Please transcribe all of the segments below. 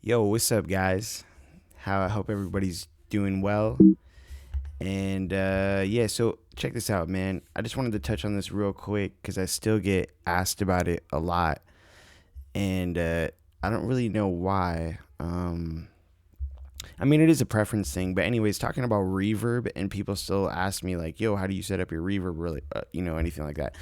Yo, what's up, guys? I hope everybody's doing well. And yeah, so check this out, man. I just wanted to touch on this real quick because I still get asked about it a lot, and I don't really know why. I mean, it is a preference thing, but anyways, talking about reverb, and people still ask me like, "Yo, how do you set up your reverb?" Really, anything like that.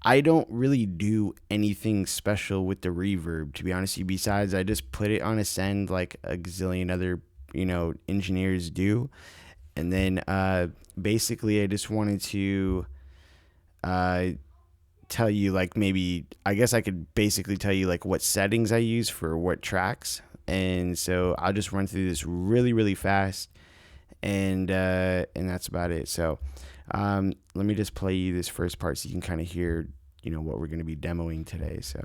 I don't really do anything special with the reverb, to be honest with you. Besides, I just put it on a send like a gazillion other, engineers do. And then basically, I just wanted to uh, tell you, like, maybe, I guess I could basically tell you, like, what settings I use for what tracks. And so I'll just run through this really, really fast. And that's about it. So let me just play you this first part so you can kind of hear, what we're going to be demoing today. So.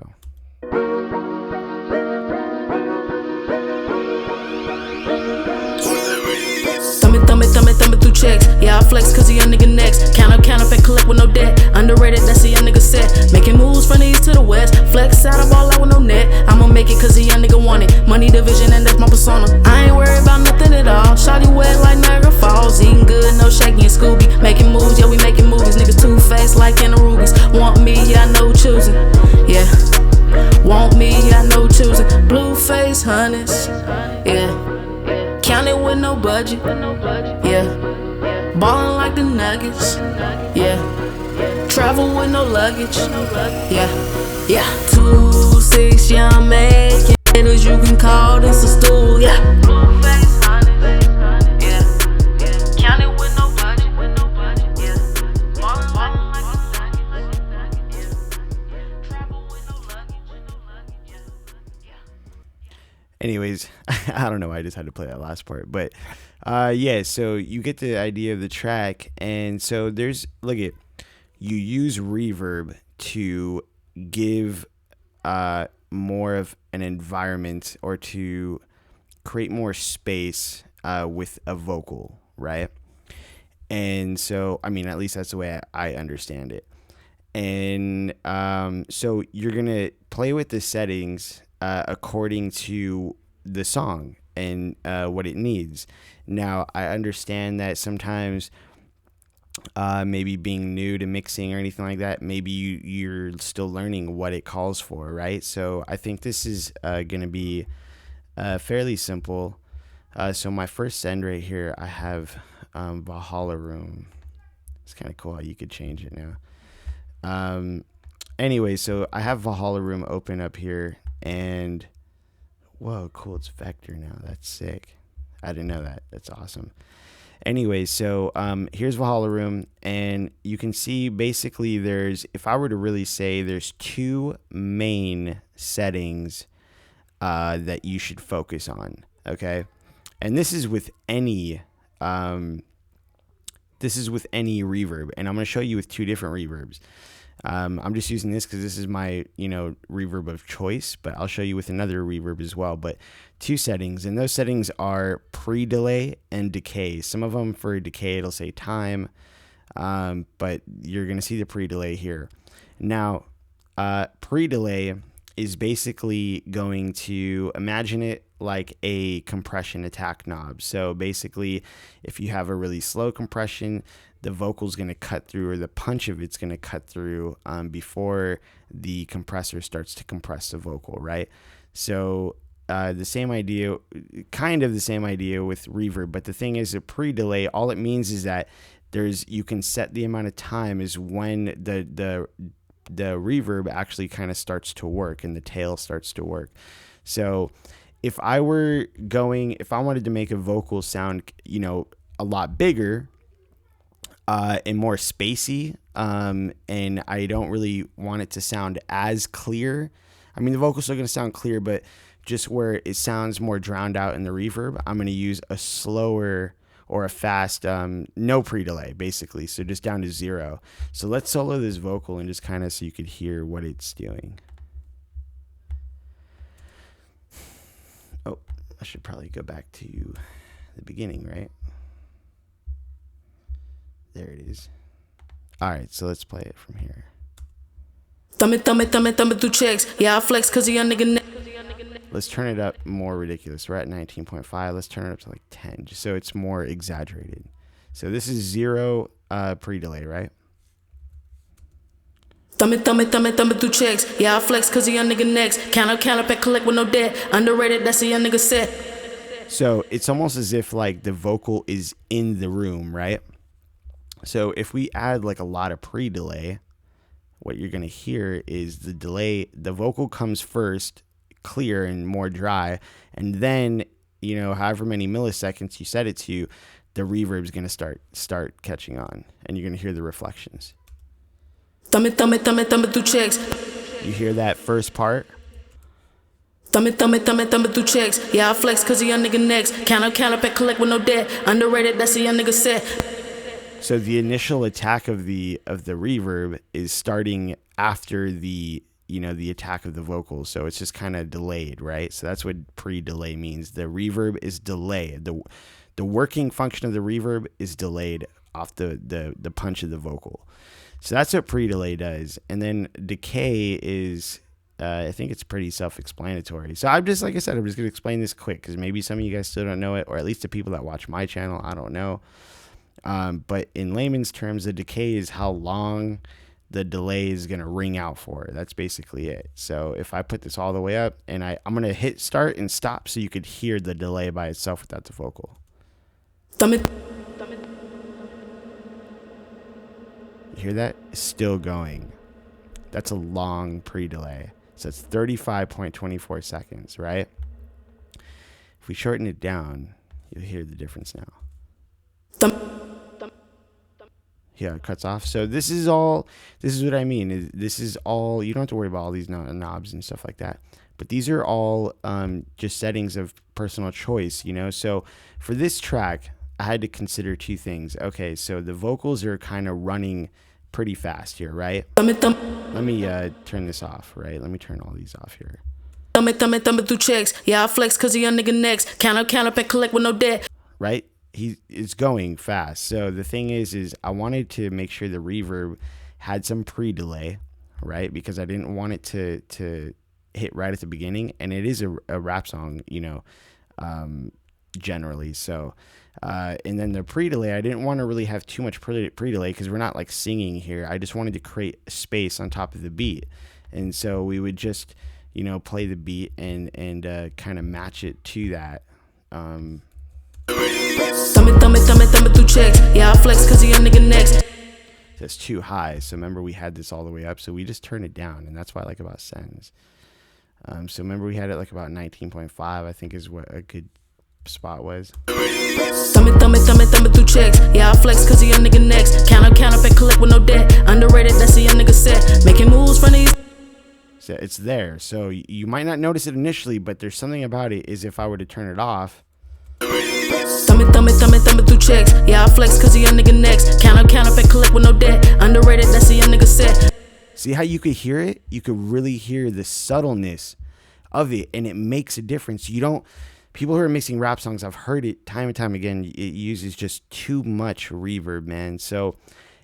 Thumb it through checks. Yeah, I flex cause a young nigga next. Count up and collect with no debt. Underrated, that's a young nigga set. Making moves from the east to the west. Flex out, I ball out with no net. I'ma make it cause a young nigga want it. Money division and that's my persona. I ain't worried about nothing at all. Shawty wet like Niagara Falls. Eating good, no shaking and Scooby. Making moves, yeah, we making movies. Niggas two-faced like in the rubies. Want me, yeah, I know choosing. Yeah. Want me, yeah, I know choosing. Blue face hunters. Yeah. Count it with no budget, yeah. Ballin' like the Nuggets, yeah. Travel with no luggage, yeah. 2-6, yeah, I'm making hitters. You can call this a stool, yeah. Yeah. Count it with no budget, yeah. Ballin' like the Nuggets, yeah. Travel with no luggage, yeah. Anyways, I don't know why I just had to play that last part, but yeah, so you get the idea of the track. And so you use reverb to give more of an environment, or to create more space with a vocal, right? And so, I mean, at least that's the way I understand it. And so you're going to play with the settings according to the song and what it needs. Now, I understand that sometimes maybe being new to mixing or anything like that, maybe you're still learning what it calls for, right? So I think this is going to be fairly simple. So my first send right here, I have Valhalla Room. It's kind of cool how you could change it now. Anyway, so I have Valhalla Room open up here, and whoa, cool, it's vector now. That's sick. I didn't know that. That's awesome. Anyway, so here's Valhalla Room, and you can see basically if I were to really say, there's two main settings that you should focus on, okay? And this is with any reverb, and I'm going to show you with two different reverbs. I'm just using this because this is my, reverb of choice, but I'll show you with another reverb as well. But two settings, and those settings are pre-delay and decay. Some of them for decay, it'll say time, but you're going to see the pre-delay here. Now, pre-delay is basically going to, imagine it like a compression attack knob. So basically, if you have a really slow compression, the vocal's going to cut through, or the punch of it's going to cut through before the compressor starts to compress the vocal, right? So the same idea, kind of the same idea with reverb, but the thing is, a pre-delay, all it means is that you can set the amount of time is when the reverb actually kind of starts to work and the tail starts to work. So if I wanted to make a vocal sound, a lot bigger, and more spacey, and I don't really want it to sound as clear. I mean, the vocal's still going to sound clear, but just where it sounds more drowned out in the reverb, I'm going to use a slower or a fast, no pre-delay, basically, so just down to 0. So let's solo this vocal and just kind of so you could hear what it's doing. Oh, I should probably go back to the beginning, right? There it is. All right, so let's play it from here. Thumb it through checks. Yeah, I flex cause a young nigga Let's turn it up more ridiculous. We're at 19.5. Let's turn it up to like 10, just so it's more exaggerated. So this is 0 pre-delay, right? Thumb it through checks. Yeah, I flex cause a young nigga next. Count up and collect with no debt. Underrated, that's a young nigga set. So it's almost as if like the vocal is in the room, right? So if we add like a lot of pre-delay, what you're gonna hear is the delay, the vocal comes first, clear and more dry, and then, you know, however many milliseconds you set it to, the reverb's gonna start catching on, and you're gonna hear the reflections. Thumb it through checks. You hear that first part? Thumb it through checks. Yeah, I flex cause a young nigga next. Count up and collect with no debt. Underrated, that's a young nigga set. So the initial attack of the reverb is starting after the, you know, the attack of the vocals. So it's just kind of delayed, right? So that's what pre-delay means. The reverb is delayed. The working function of the reverb is delayed off the punch of the vocal. So that's what pre-delay does. And then decay is, I think it's pretty self-explanatory. So I'm just, like I said, I'm just going to explain this quick because maybe some of you guys still don't know it, or at least the people that watch my channel, I don't know. But in layman's terms, the decay is how long the delay is going to ring out for. That's basically it. So if I put this all the way up and I'm going to hit start and stop so you could hear the delay by itself without the vocal. You hear that? It's still going. That's a long pre-delay. So it's 35.24 seconds, right? If we shorten it down, you'll hear the difference now. Yeah, it cuts off. So this is what I mean. This is all, you don't have to worry about all these knobs and stuff like that. But these are all just settings of personal choice, you know? So for this track, I had to consider two things. Okay, so the vocals are kind of running pretty fast here, right? Let me turn this off, right? Let me turn all these off here. Thumb it through checks. Yeah, I flex cause a young nigga next. Count up and collect with no debt. Right? It's going fast. So the thing is I wanted to make sure the reverb had some pre-delay, right? Because I didn't want it to hit right at the beginning, and it is a rap song, you know, generally. So and then the pre-delay, I didn't want to really have too much pre-delay because we're not like singing here. I just wanted to create space on top of the beat, and so we would just, you know, play the beat and kind of match it to that. Thumb it through checks. Yeah, I flex cause a young nigga next. That's too high. So remember, we had this all the way up, so we just turn it down, and that's what I like about Sens. So remember, we had it like about 19.5, I think is what a good spot was. Thumb it through checks. Yeah, I flex cause a young nigga next. Count up and collect with no debt. Underrated, that's a young nigga set. Making moves from these. So it's there. So you might not notice it initially, but there's something about it is if I were to turn it off. Thumb it through checks. Yeah, I flex cause a young nigga next. Count up and collect with no debt. Underrated, that's a young nigga set. See how you could hear it? You could really hear the subtleness of it, and it makes a difference. You don't, people who are mixing rap songs, I've heard it time and time again, it uses just too much reverb, man. So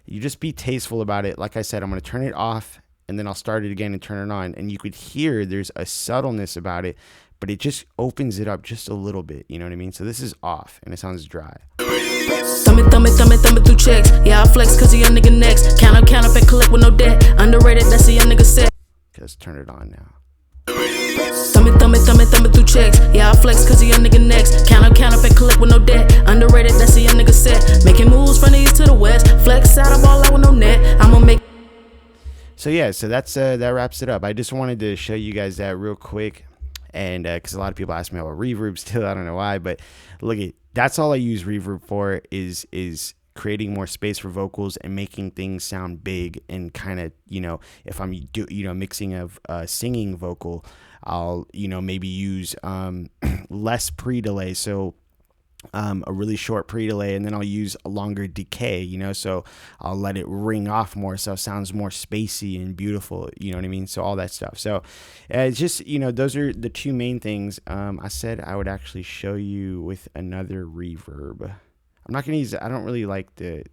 you just be tasteful about it. Like I said, I'm going to turn it off, and then I'll start it again and turn it on, and you could hear there's a subtleness about it, but it just opens it up just a little bit, you know what I mean? So this is off, and it sounds dry. Thumb it through checks. Yeah, I flex cause a young nigga next. Count up and collect with no debt. Underrated, that's a young nigga set. Let's turn it on now. Thumb it through checks. Yeah, I flex cause a young nigga next. Count up and collect with no debt. Underrated, that's a young nigga set. Making moves from the east to the west. Flex out of all out with no net. I'ma make. So yeah, so that's that wraps it up. I just wanted to show you guys that real quick. And because a lot of people ask me about reverb still, I don't know why, but look, that's all I use reverb for is creating more space for vocals and making things sound big, and kind of, you know, if I'm mixing of singing vocal, I'll, you know, maybe use less pre-delay, so a really short pre-delay, and then I'll use a longer decay, you know, so I'll let it ring off more so it sounds more spacey and beautiful, you know what I mean? So all that stuff. So it's just, you know, those are the two main things. I said I would actually show you with another reverb. I'm not going to use, I don't really like the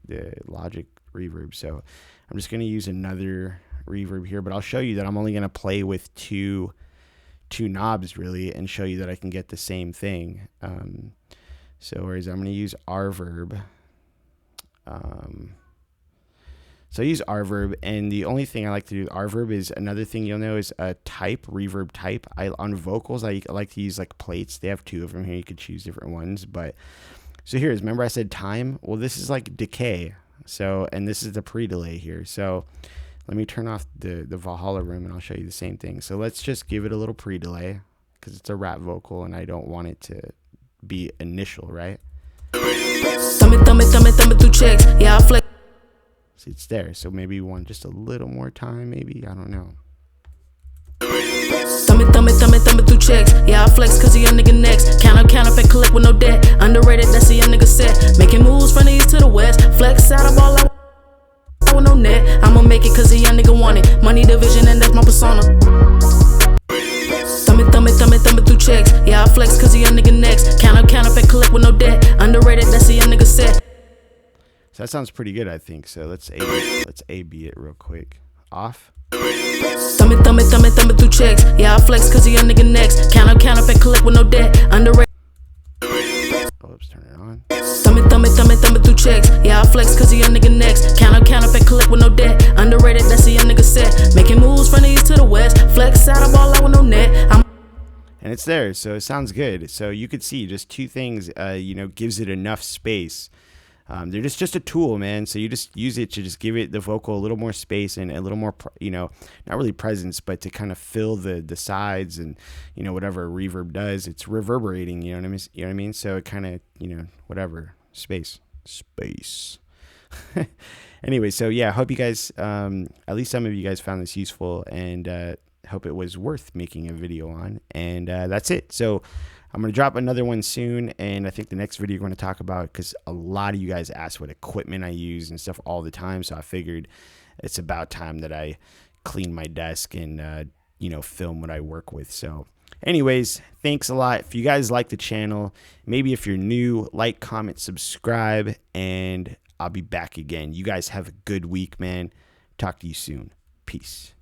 Logic reverb, so I'm just going to use another reverb here, but I'll show you that I'm only going to play with two two knobs really and show you that I can get the same thing. So whereas I'm going to use Reverb. So I use Reverb, and the only thing I like to do with Reverb is another thing you'll know is a type, reverb type. On vocals, I like to use like plates. They have two of them here. You could choose different ones. But so here's, remember I said time? Well, this is like decay. So, and this is the pre-delay here. So let me turn off the Valhalla room and I'll show you the same thing. So let's just give it a little pre-delay because it's a rap vocal and I don't want it to be initial, right? Thumb it through checks. Yeah, I flex. See, it's there. So maybe you want just a little more time, maybe. I don't know. Thumb it through checks. Yeah, I flex cause a young nigga next. Count up and collect with no debt. Underrated, that's a young nigga set. Making moves from the east to the west. Flex out of all out with no net. I'ma make it cause a young nigga want it. Money division and that's my persona. Thumb it through checks. Yeah, I flex cause a young nigga next. Count up and collect with no debt. Underrated, that's a young nigga set. So that sounds pretty good, I think. So let's A-B it real quick. Off. Thumb it through checks. Yeah, I flex cause a young nigga next. Count up and collect with no debt. Underrated. Oh, let's turn it on. Thumb it through checks. Yeah, I flex cause a young nigga next. Count up and collect with no debt. Underrated, that's a young nigga set. Making moves from the east to the west. Flex out of all out with no net. And it's there, so it sounds good. So you could see just two things, gives it enough space. They're just a tool, man. So you just use it to just give it the vocal a little more space and a little more, not really presence, but to kind of fill the sides and, whatever reverb does, it's reverberating, you know what I mean? So it kind of, whatever, space. Anyway, so yeah, I hope you guys, at least some of you guys found this useful, and hope it was worth making a video on. And that's it. So I'm going to drop another one soon, and I think the next video we're going to talk about, because a lot of you guys ask what equipment I use and stuff all the time, so I figured it's about time that I clean my desk and, film what I work with. So anyways, thanks a lot. If you guys like the channel, maybe if you're new, like, comment, subscribe, and I'll be back again. You guys have a good week, man. Talk to you soon. Peace.